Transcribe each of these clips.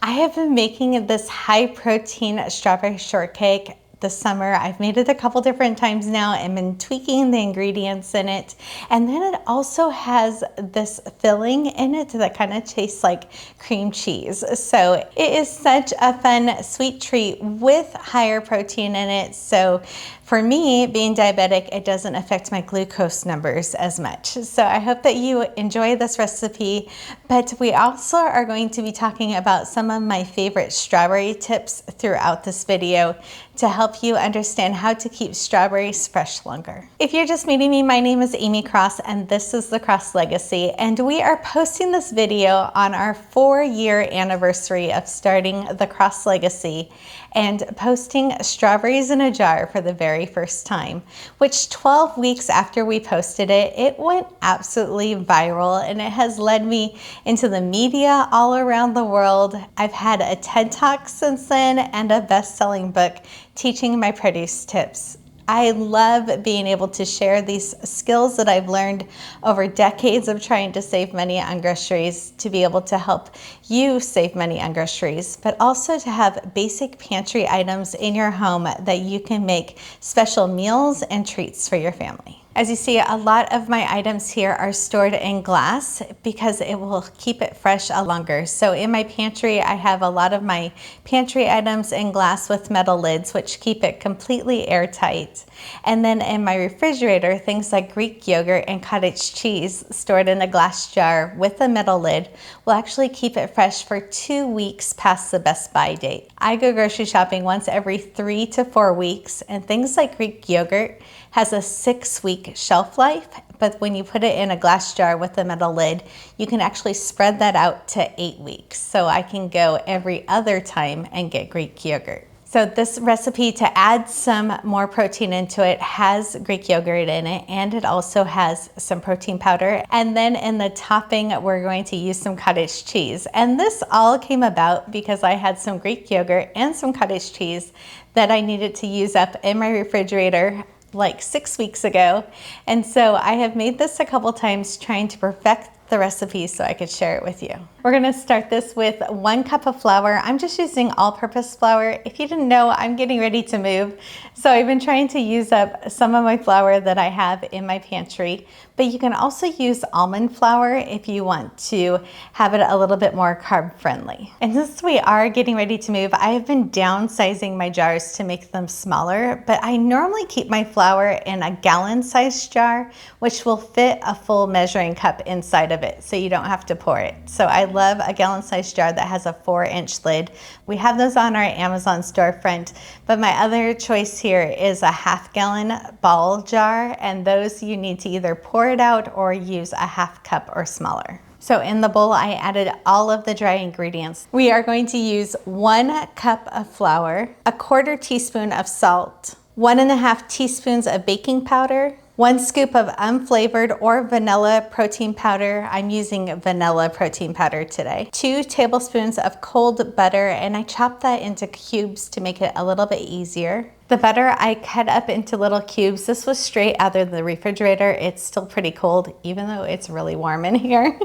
I have been making this high protein strawberry shortcake this summer. I've made it a couple different times now and been tweaking the ingredients in it. And then it also has this filling in it that kind of tastes like cream cheese. So it is such a fun sweet treat with higher protein in it. So for me, being diabetic, it doesn't affect my glucose numbers as much. So I hope that you enjoy this recipe, but we also are going to be talking about some of my favorite strawberry tips throughout this video to help you understand how to keep strawberries fresh longer. If you're just meeting me, my name is Amy Cross and this is the Cross Legacy, and we are posting this video on our 4-year anniversary of starting the Cross Legacy and posting strawberries in a jar for the very first time, which 12 weeks after we posted it, it went absolutely viral and it has led me into the media all around the world. I've had a TED Talk since then and a best-selling book teaching my produce tips. I love being able to share these skills that I've learned over decades of trying to save money on groceries to be able to help you save money on groceries, but also to have basic pantry items in your home that you can make special meals and treats for your family. As you see, a lot of my items here are stored in glass because it will keep it fresh longer. So in my pantry, I have a lot of my pantry items in glass with metal lids, which keep it completely airtight. And then in my refrigerator, things like Greek yogurt and cottage cheese stored in a glass jar with a metal lid will actually keep it fresh for 2 weeks past the best by date. I go grocery shopping once every 3 to 4 weeks, and things like Greek yogurt has a 6-week shelf life, but when you put it in a glass jar with a metal lid, you can actually spread that out to 8 weeks. So I can go every other time and get Greek yogurt. So this recipe, to add some more protein into it, has Greek yogurt in it, and it also has some protein powder. And then in the topping, we're going to use some cottage cheese. And this all came about because I had some Greek yogurt and some cottage cheese that I needed to use up in my refrigerator like 6 weeks ago. And so I have made this a couple times trying to perfect the recipe so I could share it with you. We're gonna start this with 1 cup of flour. I'm just using all-purpose flour. If you didn't know, I'm getting ready to move. So I've been trying to use up some of my flour that I have in my pantry, but you can also use almond flour if you want to have it a little bit more carb friendly. And since we are getting ready to move, I have been downsizing my jars to make them smaller, but I normally keep my flour in a gallon-sized jar, which will fit a full measuring cup inside of it, so you don't have to pour it. So I love a gallon-sized jar that has a 4-inch lid. We have those on our Amazon storefront, but my other choice here is a 1/2 gallon ball jar, and those you need to either pour it out or use a 1/2 cup or smaller. So in the bowl, I added all of the dry ingredients. We are going to use 1 cup of flour, 1/4 teaspoon of salt, 1.5 teaspoons of baking powder, 1 scoop of unflavored or vanilla protein powder. I'm using vanilla protein powder today. 2 tablespoons of cold butter, and I chopped that into cubes to make it a little bit easier. The butter I cut up into little cubes. This was straight out of the refrigerator. It's still pretty cold, even though it's really warm in here.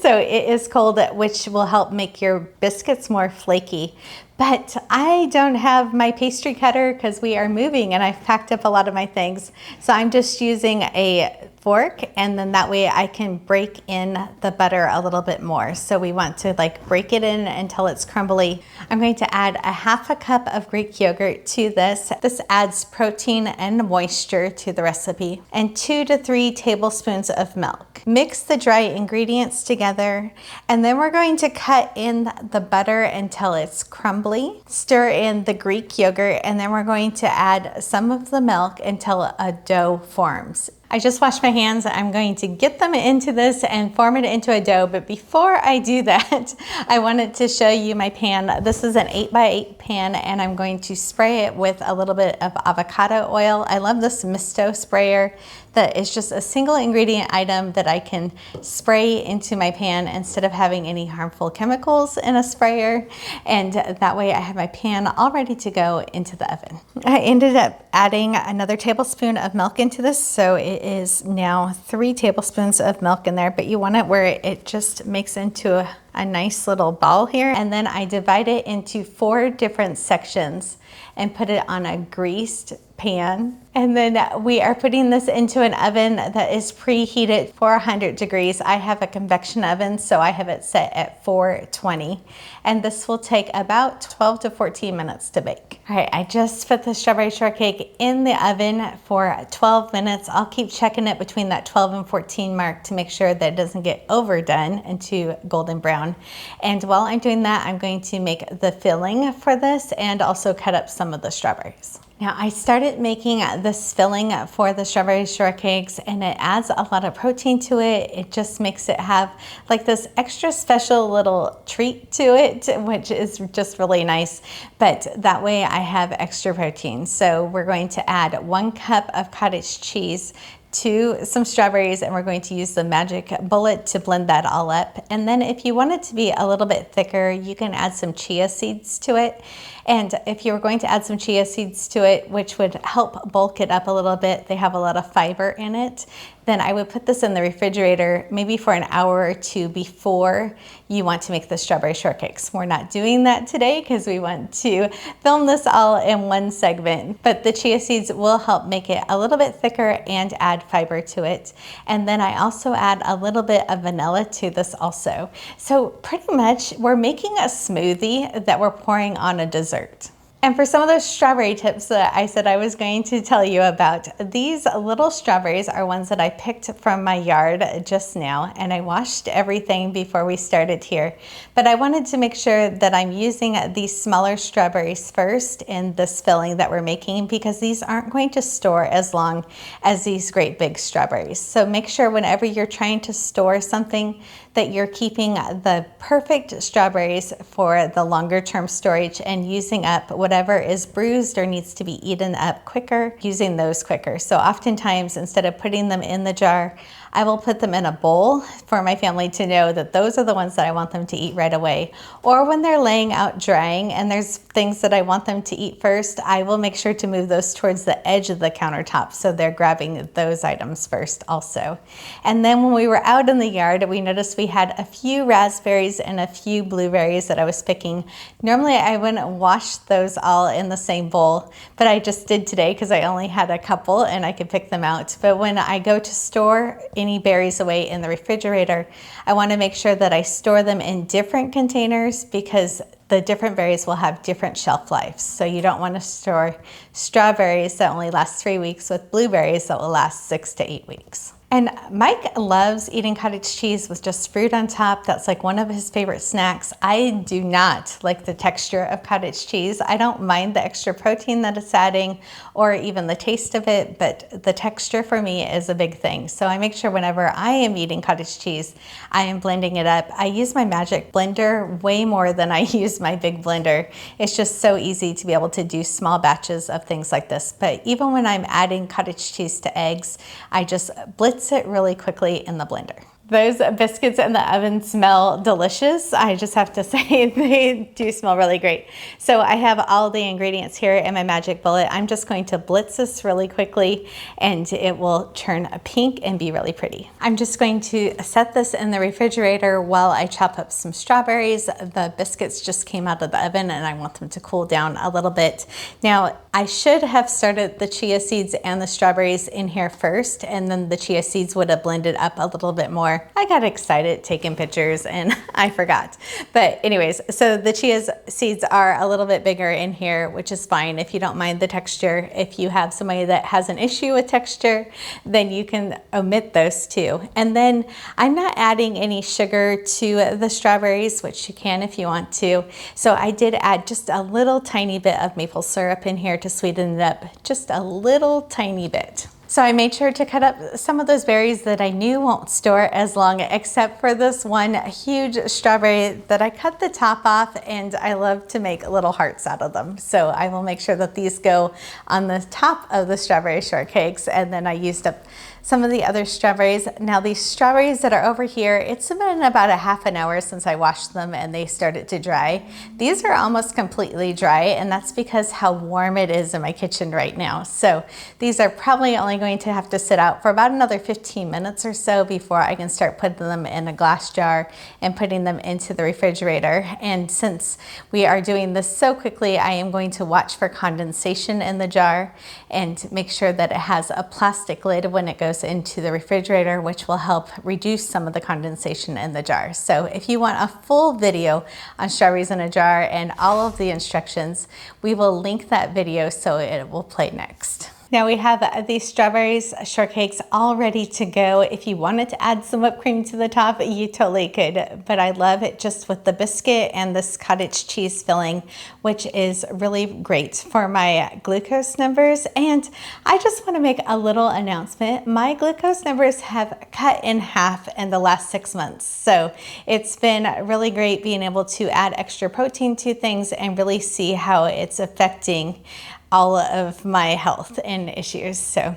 So it is cold, which will help make your biscuits more flaky. But I don't have my pastry cutter because we are moving and I've packed up a lot of my things. So I'm just using a fork, and then that way I can break in the butter a little bit more. So we want to like break it in until it's crumbly. I'm going to add a 1/2 cup of Greek yogurt to this. This adds protein and moisture to the recipe, and 2 to 3 tablespoons of milk. Mix the dry ingredients together, and then we're going to cut in the butter until it's crumbly. Stir in the Greek yogurt, and then we're going to add some of the milk until a dough forms. I just washed my hands. I'm going to get them into this and form it into a dough. But before I do that, I wanted to show you my pan. This is an 8x8 pan, and I'm going to spray it with a little bit of avocado oil. I love this Misto sprayer that is just a single ingredient item that I can spray into my pan instead of having any harmful chemicals in a sprayer. And that way I have my pan all ready to go into the oven. I ended up adding another tablespoon of milk into this, so it is now 3 tablespoons of milk in there, but you want it where it just makes into a nice little ball here. And then I divide it into 4 different sections and put it on a greased pan. And then we are putting this into an oven that is preheated for 100 degrees. I have a convection oven, so I have it set at 420. And this will take about 12 to 14 minutes to bake. All right, I just put the strawberry shortcake in the oven for 12 minutes. I'll keep checking it between that 12 and 14 mark to make sure that it doesn't get overdone into golden brown. And while I'm doing that, I'm going to make the filling for this and also cut up some of the strawberries. Now I started making this filling for the strawberry shortcakes, and it adds a lot of protein to it. It just makes it have like this extra special little treat to it, which is just really nice. But that way I have extra protein. So we're going to add 1 cup of cottage cheese to some strawberries, and we're going to use the magic bullet to blend that all up. And then if you want it to be a little bit thicker, you can add some chia seeds to it. And if you were going to add some chia seeds to it, which would help bulk it up a little bit, they have a lot of fiber in it, then I would put this in the refrigerator maybe for an hour or 2 before you want to make the strawberry shortcakes. We're not doing that today because we want to film this all in one segment, but the chia seeds will help make it a little bit thicker and add fiber to it. And then I also add a little bit of vanilla to this also. So pretty much we're making a smoothie that we're pouring on a dessert. And for some of those strawberry tips that I said I was going to tell you about, these little strawberries are ones that I picked from my yard just now, and I washed everything before we started here. But I wanted to make sure that I'm using these smaller strawberries first in this filling that we're making, because these aren't going to store as long as these great big strawberries. So make sure whenever you're trying to store something that you're keeping the perfect strawberries for the longer term storage and using up whatever is bruised or needs to be eaten up quicker, using those quicker. So oftentimes, instead of putting them in the jar, I will put them in a bowl for my family to know that those are the ones that I want them to eat right away. Or when they're laying out drying and there's things that I want them to eat first, I will make sure to move those towards the edge of the countertop so they're grabbing those items first also. And then when we were out in the yard, we noticed we had a few raspberries and a few blueberries that I was picking. Normally I wouldn't wash those all in the same bowl, but I just did today because I only had a couple and I could pick them out. But when I go to store any berries away in the refrigerator, I want to make sure that I store them in different containers because the different berries will have different shelf lives. So you don't want to store strawberries that only last 3 weeks with blueberries that will last 6 to 8 weeks. And Mike loves eating cottage cheese with just fruit on top. That's like one of his favorite snacks. I do not like the texture of cottage cheese. I don't mind the extra protein that it's adding or even the taste of it, but the texture for me is a big thing. So I make sure whenever I am eating cottage cheese, I am blending it up. I use my magic blender way more than I use my big blender. It's just so easy to be able to do small batches of things like this. But even when I'm adding cottage cheese to eggs, I just blitz it really quickly in the blender. Those biscuits in the oven smell delicious. I just have to say they do smell really great. So I have all the ingredients here in my magic bullet. I'm just going to blitz this really quickly and it will turn pink and be really pretty. I'm just going to set this in the refrigerator while I chop up some strawberries. The biscuits just came out of the oven and I want them to cool down a little bit. Now I should have started the chia seeds and the strawberries in here first, and then the chia seeds would have blended up a little bit more. I got excited taking pictures and I forgot. But anyways, so the chia seeds are a little bit bigger in here, which is fine if you don't mind the texture. If you have somebody that has an issue with texture, then you can omit those too. And then I'm not adding any sugar to the strawberries, which you can if you want to. So I did add just a little tiny bit of maple syrup in here to sweeten it up, just a little tiny bit. So I made sure to cut up some of those berries that I knew won't store as long, except for this one huge strawberry that I cut the top off, and I love to make little hearts out of them. So I will make sure that these go on the top of the strawberry shortcakes, and then I used up some of the other strawberries. Now these strawberries that are over here, it's been about a half an hour since I washed them and they started to dry. These are almost completely dry, and that's because how warm it is in my kitchen right now. So these are probably only going to have to sit out for about another 15 minutes or so before I can start putting them in a glass jar and putting them into the refrigerator. And since we are doing this so quickly, I am going to watch for condensation in the jar and make sure that it has a plastic lid when it goes into the refrigerator, which will help reduce some of the condensation in the jar. So if you want a full video on strawberries in a jar and all of the instructions, we will link that video so it will play next. Now we have these strawberries shortcakes all ready to go. If you wanted to add some whipped cream to the top, you totally could, but I love it just with the biscuit and this cottage cheese filling, which is really great for my glucose numbers. And I just want to make a little announcement. My glucose numbers have cut in half in the last 6 months. So it's been really great being able to add extra protein to things and really see how it's affecting all of my health and issues. So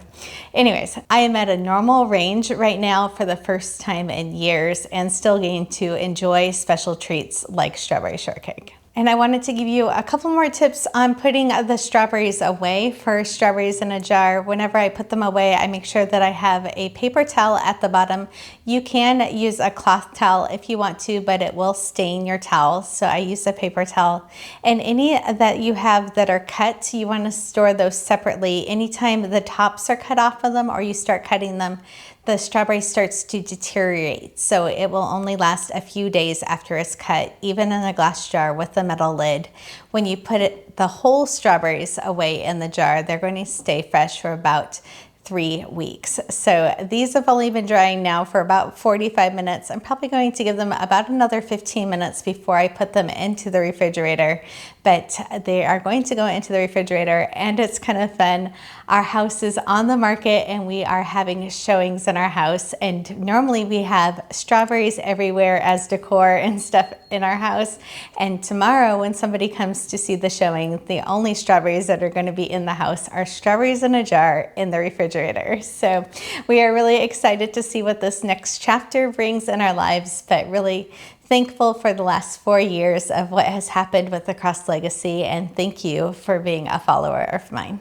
anyways, I am at a normal range right now for the first time in years and still getting to enjoy special treats like strawberry shortcake. And I wanted to give you a couple more tips on putting the strawberries away for strawberries in a jar. Whenever I put them away, I make sure that I have a paper towel at the bottom. You can use a cloth towel if you want to, but it will stain your towel. So I use a paper towel. And any that you have that are cut, you want to store those separately. Anytime the tops are cut off of them or you start cutting them, the strawberry starts to deteriorate. So it will only last a few days after it's cut, even in a glass jar with a metal lid. When you put the whole strawberries away in the jar, they're going to stay fresh for about 3 weeks. So these have only been drying now for about 45 minutes. I'm probably going to give them about another 15 minutes before I put them into the refrigerator, but they are going to go into the refrigerator and it's kind of fun. Our house is on the market and we are having showings in our house, and normally we have strawberries everywhere as decor and stuff in our house. And tomorrow when somebody comes to see the showing, the only strawberries that are going to be in the house are strawberries in a jar in the refrigerator. So we are really excited to see what this next chapter brings in our lives, but really thankful for the last 4 years of what has happened with the Cross Legacy, and thank you for being a follower of mine.